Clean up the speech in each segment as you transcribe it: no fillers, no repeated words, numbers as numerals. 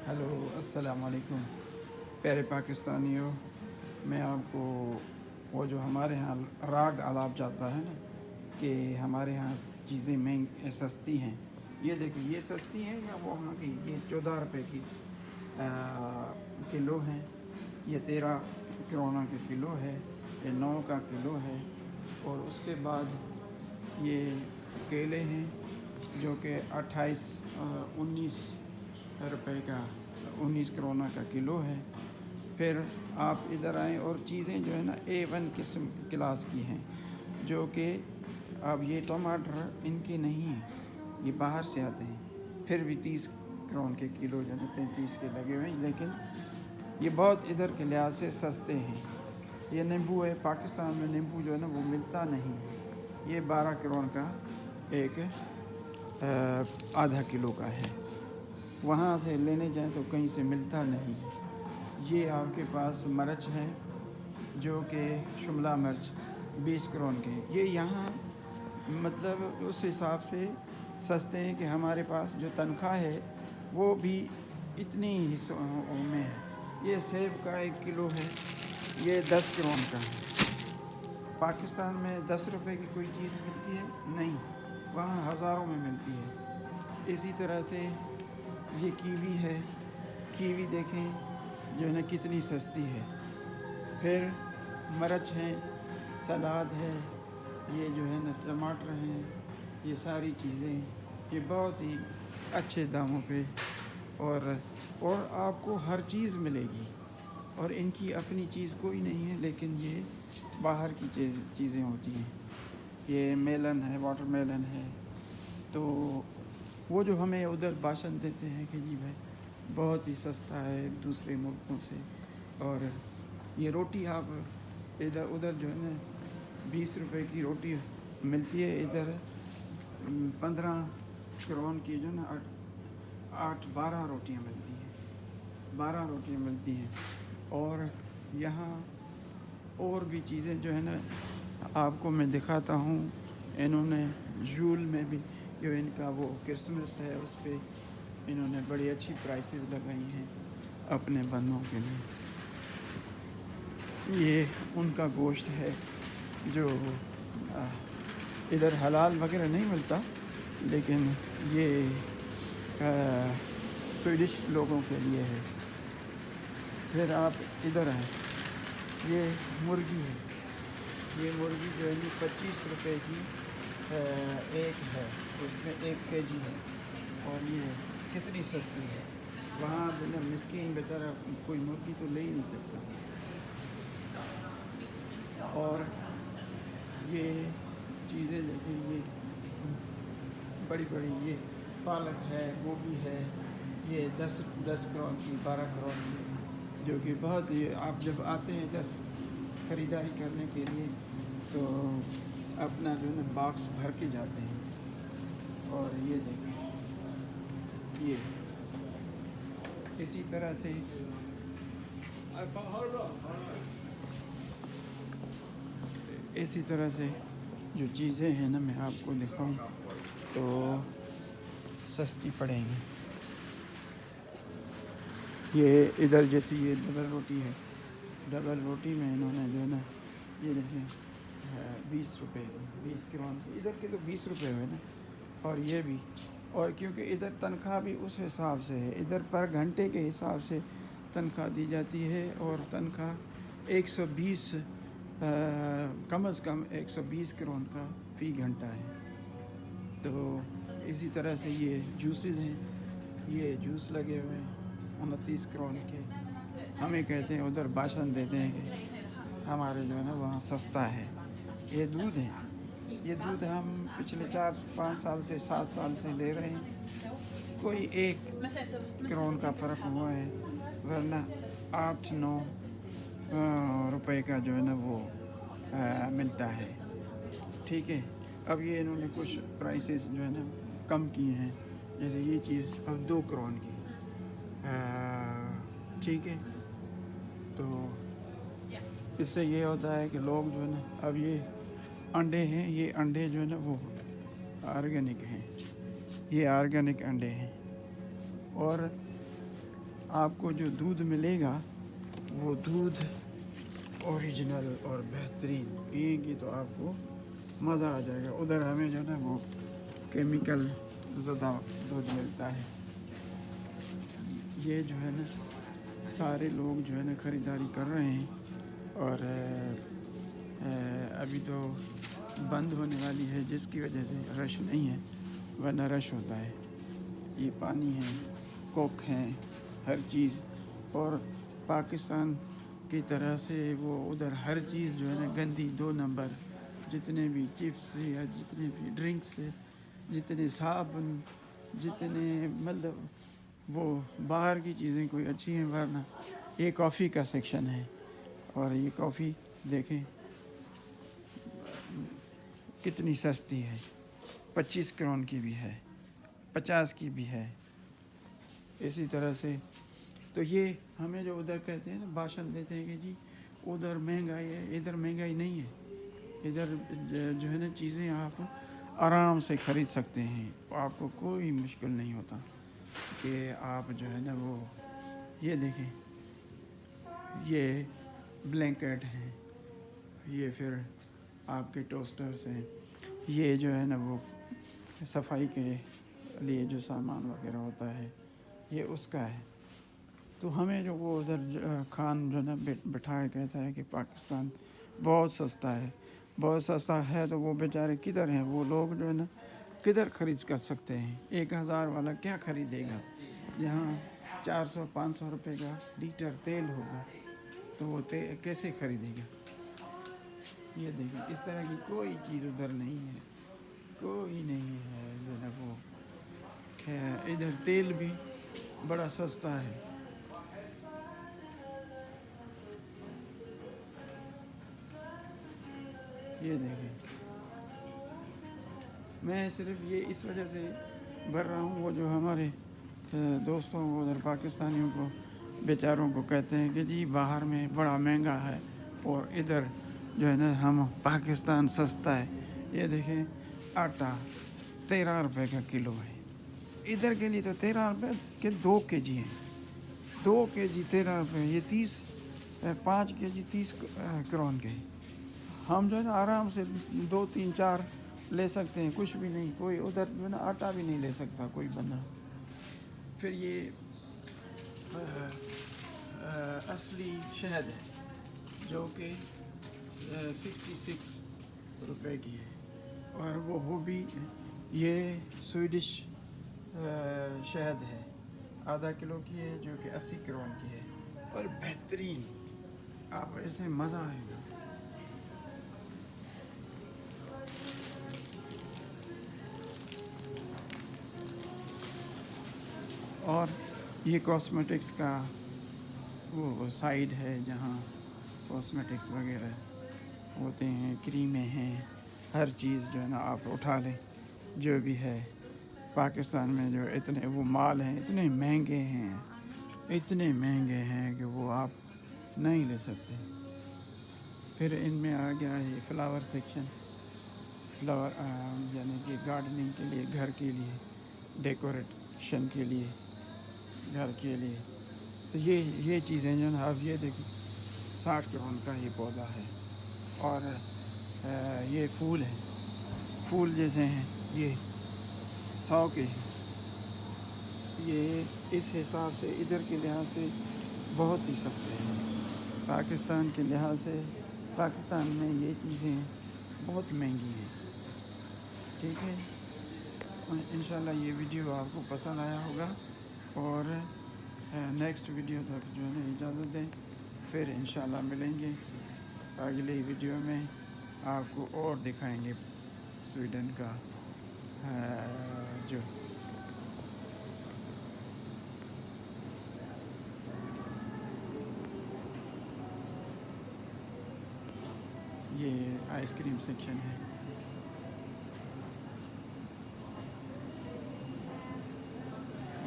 Hello, السلام علیکم پیارے پاکستانیوں. میں آپ کو وہ جو ہمارے ہاں راگ آلاب جاتا ہے نا کہ ہمارے ہاں چیزیں سستی ہیں. یہ دیکھیں، یہ سستی ہیں یا وہاں کی. یہ 14 روپے کی کلو ہیں، یہ 13 کرونا کے کلو ہے، یہ 9 کا کلو ہے. اور اس کے بعد یہ کیلے ہیں جو کہ 19 روپے کا 19 کرونا کا کلو ہے. پھر آپ ادھر آئیں اور چیزیں جو ہے نا A1 قسم کلاس کی ہیں، جو کہ اب یہ ٹماٹر ان کے نہیں ہیں، یہ باہر سے آتے ہیں. پھر بھی 30 کرون کے کلو جو ہے نا 33 کے لگے ہوئے ہیں، لیکن یہ بہت ادھر کے لحاظ سے سستے ہیں. یہ نیمبو ہے، پاکستان میں نیمبو جو ہے نا وہ ملتا نہیں ہے. یہ 12 کرون کا ایک آدھا کلو کا ہے. وہاں سے لینے جائیں تو کہیں سے ملتا نہیں. یہ آپ کے پاس مرچ ہے جو کہ شملہ مرچ 20 کرون کے. یہ یہاں مطلب اس حساب سے سستے ہیں کہ ہمارے پاس جو تنخواہ ہے وہ بھی اتنی حصوں میں ہے. یہ سیب کا 1 کلو ہے، یہ 10 کرون کا ہے. پاکستان میں 10 روپے کی کوئی چیز ملتی ہے نہیں، وہاں ہزاروں میں ملتی ہے. اسی طرح سے یہ کیوی ہے، کیوی دیکھیں جو ہے نا کتنی سستی ہے. پھر مرچ ہے، سلاد ہے، یہ جو ہے نا ٹماٹر ہیں، یہ ساری چیزیں یہ بہت ہی اچھے داموں پہ اور آپ کو ہر چیز ملے گی. اور ان کی اپنی چیز کوئی نہیں ہے، لیکن یہ باہر کی چیزیں ہوتی ہیں. یہ میلن ہے، واٹر میلن ہے. تو وہ جو ہمیں ادھر بھاشن دیتے ہیں کہ جی بھائی بہت ہی سستا ہے دوسرے ملکوں سے. اور یہ روٹی آپ ادھر جو ہے نا 20 روپے کی روٹی ملتی ہے، ادھر 15 کرون کی جو ہے نا 12 روٹیاں ملتی ہیں. 12 روٹیاں ملتی ہیں. اور یہاں اور بھی چیزیں جو ہے نا آپ کو میں دکھاتا ہوں. انہوں نے جول میں بھی جو ان کا وہ کرسمس ہے اس پہ انہوں نے بڑی اچھی پرائسز لگائی ہیں اپنے بندوں کے لیے. یہ ان کا گوشت ہے جو ادھر حلال وغیرہ نہیں ملتا، لیکن یہ سویڈش لوگوں کے لیے ہے. پھر آپ ادھر آئیں، یہ مرغی ہے. یہ مرغی جو ہے 25 روپے کی ایک ہے، اس میں 1 kg ہے. اور یہ کتنی سستی ہے. وہاں جو ہے مسکین بیچارہ کوئی مرغی تو لے ہی نہیں سکتا. اور یہ چیزیں دیکھیں، یہ بڑی بڑی یہ پالک ہے، گوبھی ہے، یہ 10 کرون کی 12 کرون کی، جو کہ بہت ہی آپ جب آتے ہیں ادھر خریداری کرنے کے لیے تو اپنا جو ہے نا باکس بھر کے جاتے ہیں. اور یہ دیکھیں، یہ اسی طرح سے جو چیزیں ہیں نا میں آپ کو دکھاؤں تو سستی پڑیں گی. یہ ادھر جیسے یہ ڈبل روٹی ہے، ڈبل روٹی میں انہوں نے جو ہے نا یہ دیکھیں 20 روپے کی 20 کرون کی. ادھر کے تو 20 روپے ہوئے نا. اور یہ بھی، اور کیونکہ ادھر تنخواہ بھی اس حساب سے ہے، ادھر پر گھنٹے کے حساب سے تنخواہ دی جاتی ہے. اور تنخواہ 120 کم از کم 120 کرون کا فی گھنٹہ ہے. تو اسی طرح سے یہ جوسز ہیں، یہ جوس لگے ہوئے ہیں 29 کرون کے. ہمیں کہتے ہیں ادھر بھاشن دیتے ہیں کہ ہمارے جو ہے نا وہاں سستا ہے. یہ دودھ ہے، یہ دودھ ہم پچھلے 4-5 سال سے 7 سال سے لے رہے ہیں. کوئی 1 کرون کا فرق ہوا ہے، ورنہ 8-9 روپے کا جو ہے نا وہ ملتا ہے. ٹھیک ہے. اب یہ انہوں نے کچھ پرائسز جو ہے نا کم کیے ہیں، جیسے یہ چیز اب 2 کرون کی. ٹھیک ہے. تو اس سے یہ ہوتا ہے کہ لوگ جو ہے نا اب یہ انڈے ہیں، یہ انڈے جو ہے نا وہ آرگینک ہیں، یہ آرگینک انڈے ہیں. اور آپ کو جو دودھ ملے گا وہ دودھ اوریجنل اور بہترین پئیں گے تو آپ کو مزہ آ جائے گا. ادھر ہمیں جو ہے نا وہ کیمیکل زدہ دودھ ملتا ہے. یہ جو ہے نا سارے لوگ جو ہے نا خریداری کر رہے ہیں اور ابھی تو بند ہونے والی ہے جس کی وجہ سے رش نہیں ہے ورنہ رش ہوتا ہے. یہ پانی ہے, کوک ہیں, ہر چیز. اور پاکستان کی طرح سے وہ ادھر ہر چیز جو ہے نا گندی 2 نمبر, جتنے بھی چپس یا جتنے بھی ڈرنکس, جتنے صابن, جتنے مطلب وہ باہر کی چیزیں کوئی اچھی ہیں ورنہ. یہ کافی کا سیکشن ہے اور یہ کافی دیکھیں کتنی سستی ہے, 25 کرون کی بھی ہے, 50 کی بھی ہے. اسی طرح سے تو یہ ہمیں جو ادھر کہتے ہیں نا بھاشن دیتے ہیں کہ جی ادھر مہنگائی ہے, ادھر مہنگائی نہیں ہے. ادھر جو ہے نا چیزیں آپ آرام سے خرید سکتے ہیں, آپ کو کوئی مشکل نہیں ہوتا کہ آپ جو ہے نا وہ یہ دیکھیں یہ بلینکٹ ہیں, یہ پھر آپ کے ٹوسٹرز ہیں, یہ جو ہے نا وہ صفائی کے لیے جو سامان وغیرہ ہوتا ہے یہ اس کا ہے. تو ہمیں جو وہ ادھر خان جو ہے نا بٹھایا کہتا ہے کہ پاکستان بہت سستا ہے, بہت سستا ہے. تو وہ بیچارے کدھر ہیں وہ لوگ جو ہے نا کدھر خرید کر سکتے ہیں؟ 1000 والا کیا خریدے گا جہاں 400-500 روپے کا لیٹر تیل ہوگا تو وہ کیسے خریدے گا؟ یہ دیکھیں اس طرح کی کوئی چیز ادھر نہیں ہے, کوئی نہیں ہے جو ہے وہ. ادھر تیل بھی بڑا سستا ہے. یہ دیکھیں میں صرف یہ اس وجہ سے بھر رہا ہوں, وہ جو ہمارے دوستوں کو ادھر پاکستانیوں کو بیچاروں کو کہتے ہیں کہ جی باہر میں بڑا مہنگا ہے اور ادھر جو ہے نا ہم پاکستان سستا ہے. یہ دیکھیں آٹا 13 روپے کا کلو ہے. ادھر کے لیے تو 13 روپے کے 2 کے جی ہیں, 2 کے جی 13 روپے. یہ 5 کے جی 30 کرون کے. ہم جو ہے نا آرام سے 2 3 4 لے سکتے ہیں, کچھ بھی نہیں. کوئی ادھر جو ہے نا آٹا بھی نہیں لے سکتا کوئی بندہ. پھر یہ اصلی شہد ہے جو کہ 66 روپے کی ہے, اور وہ بھی یہ سویڈش شہد ہے, ½ کلو کی ہے جو کہ 80 کرون کی ہے, اور بہترین. آپ ایسے مزہ آئے گا. اور یہ کاسمیٹکس کا وہ سائڈ ہے جہاں کاسمیٹکس وغیرہ ہوتے ہیں, کریمیں ہیں, ہر چیز جو ہے نا آپ اٹھا لیں جو بھی ہے. پاکستان میں جو اتنے وہ مال ہیں اتنے مہنگے ہیں, اتنے مہنگے ہیں کہ وہ آپ نہیں لے سکتے. پھر ان میں آ گیا یہ فلاور سیکشن, فلاور یعنی کہ گارڈننگ کے لیے, گھر کے لیے, ڈیکوریشن کے لیے, گھر کے لیے. تو یہ چیزیں جو نا اب یہ دیکھیں 60 کرون کا یہ پودا ہے. اور یہ پھول ہیں, پھول جیسے ہیں یہ 100 کے ہیں. یہ اس حساب سے ادھر کے لحاظ سے بہت ہی سستے ہیں. پاکستان کے لحاظ سے پاکستان میں یہ چیزیں بہت مہنگی ہیں. ٹھیک ہے, انشاءاللہ یہ ویڈیو آپ کو پسند آیا ہوگا, اور نیکسٹ ویڈیو تک جو ہے نا اجازت دیں. پھر انشاءاللہ ملیں گے اگلی ویڈیو میں. آپ کو اور دکھائیں گے سویڈن کا جو یہ آئس کریم سیکشن ہے.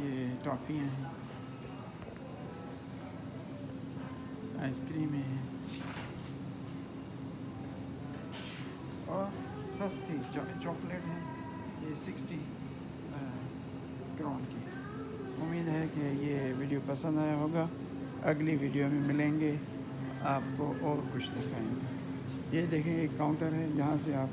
یہ ٹافیاں ہیں, آئس کریمیں ہیں, اور سستی چاکلیٹ ہیں. یہ 60 کرون کی. امید ہے کہ یہ ویڈیو پسند آیا ہوگا. اگلی ویڈیو میں ملیں گے, آپ کو اور کچھ دکھائیں گے. یہ دیکھیں ایک کاؤنٹر ہے, جہاں سے آپ